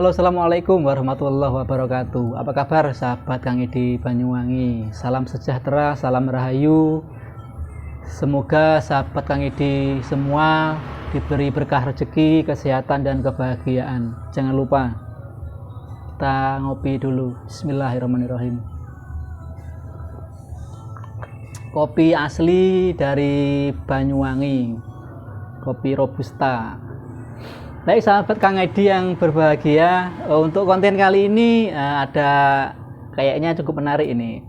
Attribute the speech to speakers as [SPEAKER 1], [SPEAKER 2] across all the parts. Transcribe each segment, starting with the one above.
[SPEAKER 1] Halo, assalamualaikum warahmatullahi wabarakatuh. Apa kabar sahabat Kang Edi Banyuwangi? Salam sejahtera, salam rahayu. Semoga sahabat Kang Edi semua diberi berkah rezeki, kesehatan dan kebahagiaan. Jangan lupa kita ngopi dulu. Bismillahirrahmanirrahim. Kopi asli dari Banyuwangi, kopi robusta. Baik sahabat Kang Edi yang berbahagia, untuk konten kali ini ada kayaknya cukup menarik ini.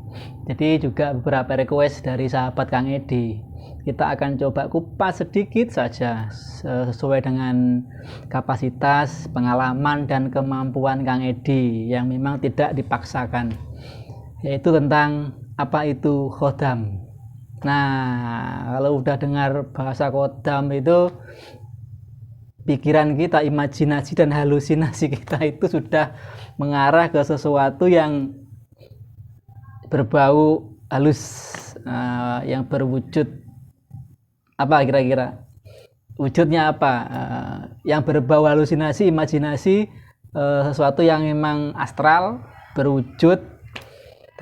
[SPEAKER 1] Jadi juga beberapa request dari sahabat Kang Edi. Kita akan coba kupas sedikit saja sesuai dengan kapasitas, pengalaman dan kemampuan Kang Edi yang memang tidak dipaksakan. Yaitu tentang apa itu khodam. Nah, kalau udah dengar bahasa khodam itu pikiran kita, imajinasi dan halusinasi kita itu sudah mengarah ke sesuatu yang berbau halus, yang berwujud apa kira-kira? Wujudnya apa? Yang berbau halusinasi, imajinasi, sesuatu yang memang astral, berwujud,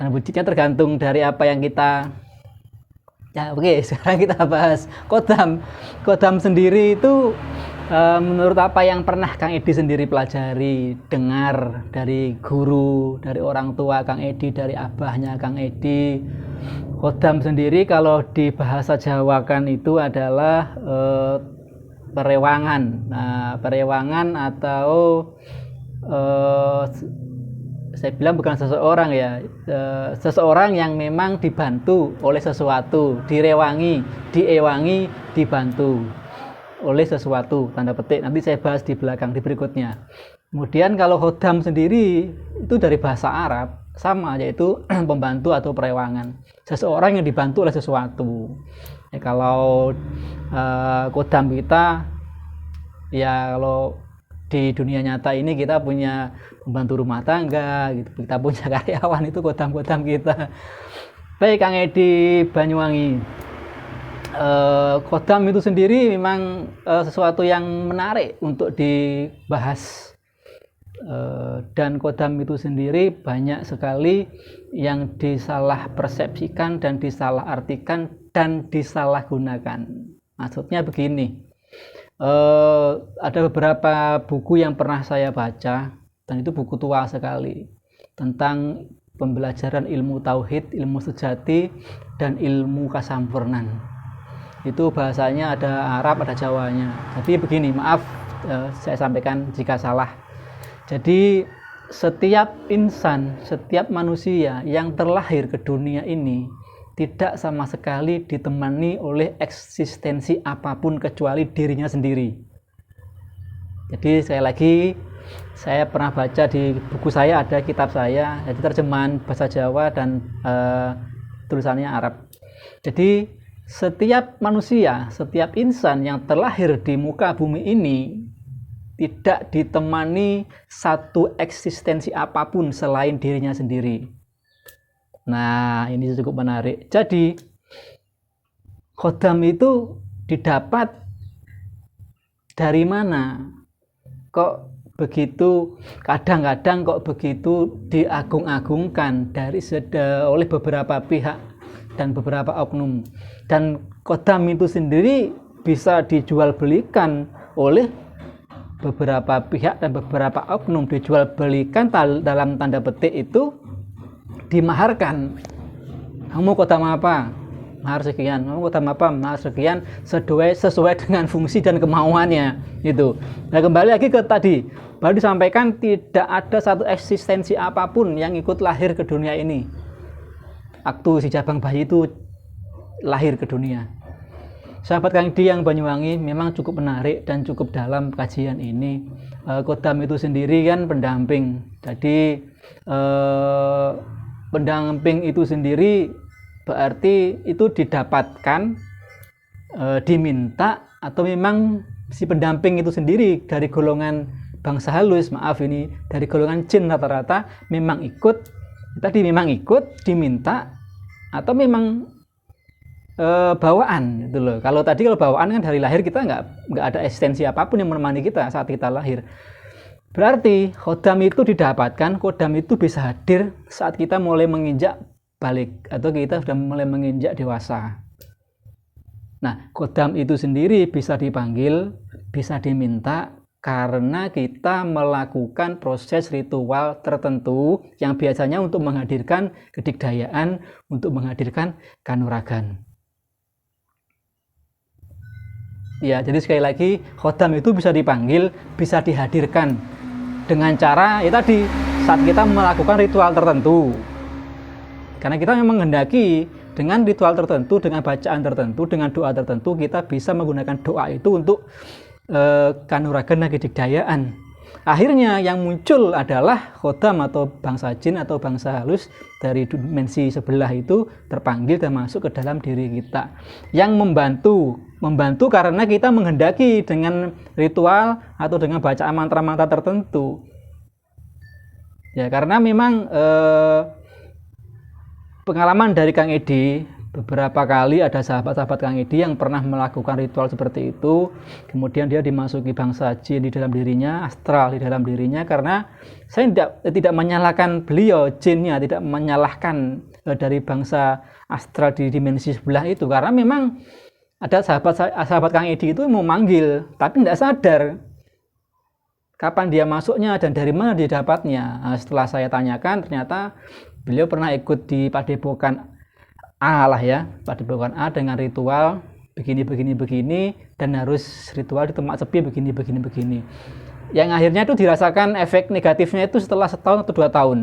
[SPEAKER 1] dan wujudnya tergantung dari apa yang kita. Ya, oke, sekarang kita bahas khodam. Khodam sendiri itu menurut apa yang pernah Kang Edi sendiri pelajari, dengar dari guru, dari orang tua Kang Edi, dari abahnya Kang Edi, khodam sendiri kalau di bahasa Jawa kan itu adalah perewangan. Nah, perewangan atau saya bilang bukan seseorang ya, seseorang yang memang dibantu oleh sesuatu, direwangi, diewangi, dibantu oleh sesuatu, tanda petik. Nanti saya bahas di belakang, di berikutnya. Kemudian kalau khodam sendiri itu dari bahasa Arab, sama, yaitu pembantu atau perewangan, seseorang yang dibantu oleh sesuatu. Ya, kalau khodam kita, ya kalau di dunia nyata ini kita punya pembantu rumah tangga, gitu. Kita punya karyawan, itu khodam-khodam kita. Baik, Kang Edi Banyuwangi. Khodam itu sendiri memang sesuatu yang menarik untuk dibahas, dan khodam itu sendiri banyak sekali yang disalah persepsikan dan disalah artikan dan disalahgunakan. Maksudnya begini, ada beberapa buku yang pernah saya baca, dan itu buku tua sekali, tentang pembelajaran ilmu tauhid, ilmu sejati, dan ilmu kasampurnan. Itu bahasanya ada Arab, ada Jawanya. Jadi begini, maaf saya sampaikan jika salah. Jadi setiap insan, setiap manusia yang terlahir ke dunia ini tidak sama sekali ditemani oleh eksistensi apapun kecuali dirinya sendiri. Jadi sekali lagi, saya pernah baca di buku saya, ada kitab saya, jadi terjemahan bahasa Jawa dan tulisannya Arab. Jadi setiap manusia, setiap insan yang terlahir di muka bumi ini tidak ditemani satu eksistensi apapun selain dirinya sendiri. Nah, ini cukup menarik. Jadi khodam itu didapat dari mana? Kok begitu, kadang-kadang kok begitu diagung-agungkan oleh beberapa pihak dan beberapa oknum, dan khodam itu sendiri bisa dijual belikan oleh beberapa pihak dan beberapa oknum. Dijual belikan dalam tanda petik itu dimaharkan. Kamu khodam apa? Mahar sekian. Kamu khodam apa? Mahar sekian, sesuai dengan fungsi dan kemauannya itu. Nah, kembali lagi ke tadi, baru disampaikan tidak ada satu eksistensi apapun yang ikut lahir ke dunia ini. Waktu si jabang bayi itu lahir ke dunia. Sahabat Kang Edi yang Banyuwangi, memang cukup menarik dan cukup dalam kajian ini. Khodam itu sendiri kan pendamping. Jadi pendamping itu sendiri berarti itu didapatkan, diminta, atau memang si pendamping itu sendiri dari golongan bangsa halus, maaf ini dari golongan jin rata-rata, memang ikut diminta, atau memang bawaan gitu loh. Kalau bawaan kan dari lahir kita nggak ada eksistensi apapun yang menemani kita saat kita lahir. Berarti kodam itu didapatkan, kodam itu bisa hadir saat kita mulai menginjak balik atau kita sudah mulai menginjak dewasa. Nah, kodam itu sendiri bisa dipanggil, bisa diminta karena kita melakukan proses ritual tertentu yang biasanya untuk menghadirkan kedikdayaan, untuk menghadirkan kanuragan. Ya, jadi sekali lagi kodam itu bisa dipanggil, bisa dihadirkan dengan cara ya tadi saat kita melakukan ritual tertentu. Karena kita memang menghendaki dengan ritual tertentu, dengan bacaan tertentu, dengan doa tertentu kita bisa menggunakan doa itu untuk kanuragan dan kedikdayaan. Akhirnya yang muncul adalah kodam atau bangsa jin atau bangsa halus dari dimensi sebelah itu terpanggil dan masuk ke dalam diri kita. Yang membantu karena kita menghendaki dengan ritual atau dengan bacaan mantra-mantra tertentu. Ya, karena memang pengalaman dari Kang Edi, beberapa kali ada sahabat-sahabat Kang Edi yang pernah melakukan ritual seperti itu, kemudian dia dimasuki bangsa jin di dalam dirinya, astral di dalam dirinya, karena saya tidak menyalahkan beliau jinnya, tidak menyalahkan dari bangsa astral di dimensi sebelah itu, karena memang ada sahabat Kang Edi itu mau manggil, tapi tidak sadar kapan dia masuknya dan dari mana dia dapatnya. Nah, setelah saya tanyakan, ternyata beliau pernah ikut di Padepokan A lah ya, Padepokan A dengan ritual begini dan harus ritual di tempat sepi begini. Yang akhirnya itu dirasakan efek negatifnya itu setelah 1 tahun atau 2 tahun.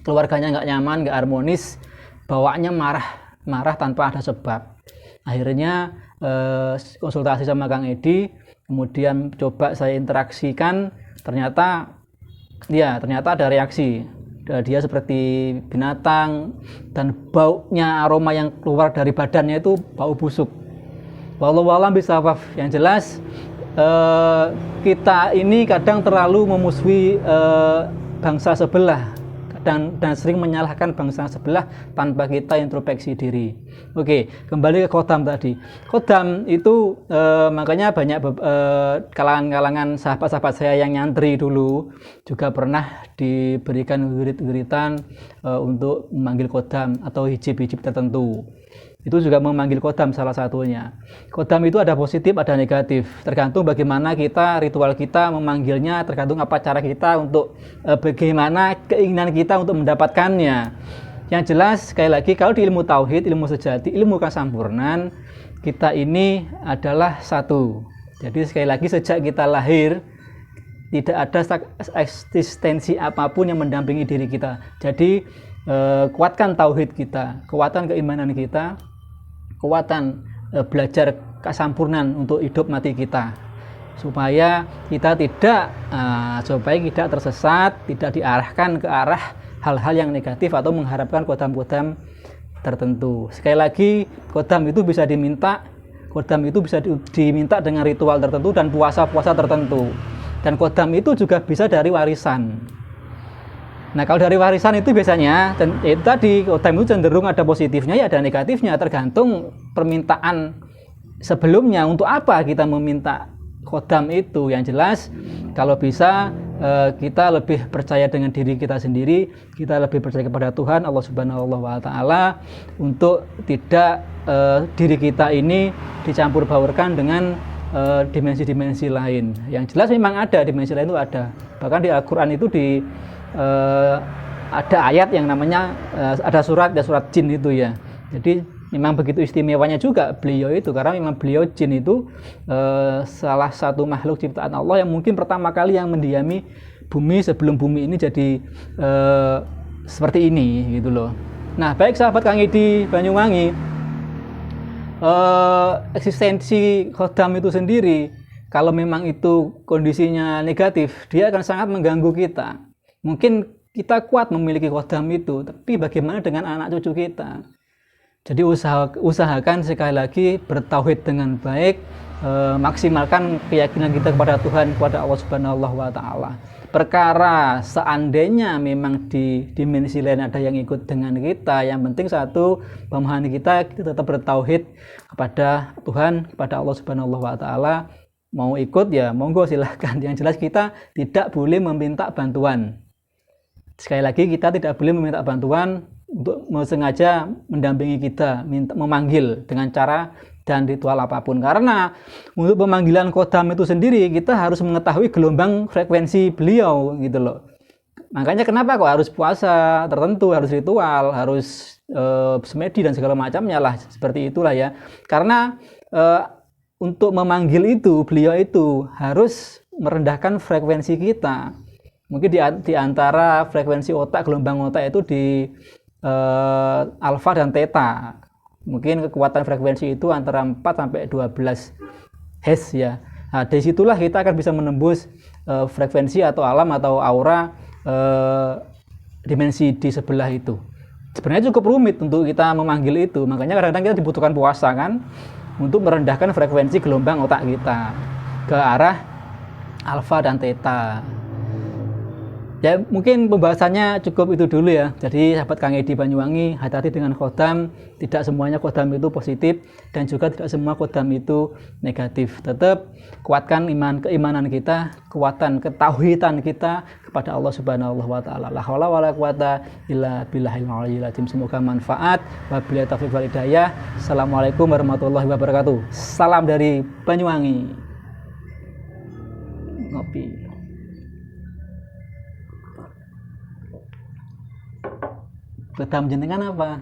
[SPEAKER 1] Keluarganya nggak nyaman, nggak harmonis, bawaannya marah tanpa ada sebab. Akhirnya konsultasi sama Kang Edi, kemudian coba saya interaksikan, ternyata ada reaksi. Dia seperti binatang dan baunya, aroma yang keluar dari badannya itu bau busuk. Wallahu a'lam bishawab. Yang jelas kita ini kadang terlalu memusuhi bangsa sebelah dan sering menyalahkan bangsa sebelah tanpa kita introspeksi diri. Oke, kembali ke kodam tadi. Kodam itu makanya banyak kalangan sahabat-sahabat saya yang nyantri dulu juga pernah diberikan wirid-wiridan untuk memanggil kodam atau hijab-hijab tertentu. Itu juga memanggil kodam salah satunya. Kodam itu ada positif, ada negatif. Tergantung bagaimana ritual kita memanggilnya, tergantung apa cara kita untuk bagaimana keinginan kita untuk mendapatkannya. Yang jelas, sekali lagi, kalau di ilmu tauhid, ilmu sejati, ilmu kesempurnaan, kita ini adalah satu. Jadi sekali lagi, sejak kita lahir, tidak ada eksistensi apapun yang mendampingi diri kita. Jadi kuatkan tauhid kita, kuatkan keimanan kita, kuatan belajar kesempurnaan untuk hidup mati kita, supaya kita tidak tersesat, tidak diarahkan ke arah hal-hal yang negatif atau mengharapkan kodam-kodam tertentu. Sekali lagi, kodam itu bisa diminta dengan ritual tertentu dan puasa-puasa tertentu, dan kodam itu juga bisa dari warisan. Nah, kalau dari warisan itu biasanya, dan itu tadi, kodam itu cenderung ada positifnya, ya ada negatifnya, tergantung permintaan sebelumnya. Untuk apa kita meminta kodam itu? Yang jelas, kalau bisa kita lebih percaya dengan diri kita sendiri, kita lebih percaya kepada Tuhan, Allah Subhanahu wa Ta'ala, untuk tidak diri kita ini dicampur baurkan dengan dimensi-dimensi lain. Yang jelas memang ada dimensi lain, itu ada. Bahkan di Al-Quran itu ada ayat yang namanya ada surat jin itu ya. Jadi memang begitu istimewanya juga beliau itu, karena memang beliau jin itu salah satu makhluk ciptaan Allah yang mungkin pertama kali yang mendiami bumi sebelum bumi ini jadi seperti ini gitu loh. Nah, baik sahabat Kang Edi Banyuwangi, eksistensi kodam itu sendiri, kalau memang itu kondisinya negatif, dia akan sangat mengganggu kita. Mungkin kita kuat memiliki kodam itu, tapi bagaimana dengan anak cucu kita? Jadi usahakan sekali lagi bertauhid dengan baik, maksimalkan keyakinan kita kepada Tuhan, kepada Allah Subhanahu wa Ta'ala. Perkara seandainya memang di dimensi lain ada yang ikut dengan kita, yang penting satu, pemahaman kita tetap bertauhid kepada Tuhan, kepada Allah Subhanahu wa Ta'ala, mau ikut ya monggo silahkan. Yang jelas kita tidak boleh meminta bantuan. Sekali lagi kita tidak boleh meminta bantuan untuk sengaja mendampingi kita, memanggil dengan cara dan ritual apapun. Karena untuk pemanggilan kodam itu sendiri kita harus mengetahui gelombang frekuensi beliau gitu loh. Makanya kenapa kok harus puasa tertentu, harus ritual, harus semedi dan segala macamnya lah, seperti itulah ya. Karena untuk memanggil itu, beliau itu harus merendahkan frekuensi kita. Mungkin di antara frekuensi otak, gelombang otak itu di alfa dan theta. Mungkin kekuatan frekuensi itu antara 4 sampai 12 Hz ya. Nah, dari situlah kita akan bisa menembus frekuensi atau alam atau aura dimensi di sebelah itu. Sebenarnya cukup rumit untuk kita memanggil itu. Makanya kadang-kadang kita dibutuhkan puasa kan untuk merendahkan frekuensi gelombang otak kita ke arah alfa dan theta. Ya mungkin pembahasannya cukup itu dulu ya. Jadi sahabat Kang Edi Banyuwangi, hati-hati dengan kodam. Tidak semuanya kodam itu positif dan juga tidak semua kodam itu negatif. Tetap kuatkan keimanan kita, kuatkan ketauhidan kita kepada Allah Subhanahu wa taala. La haula wala quwata illa billahil aliyyil azim. Semoga manfaat. Wabillahi taufiq wal hidayah. Assalamualaikum warahmatullahi wabarakatuh. Salam dari Banyuwangi. Ngopi. Kodam jenengan apa?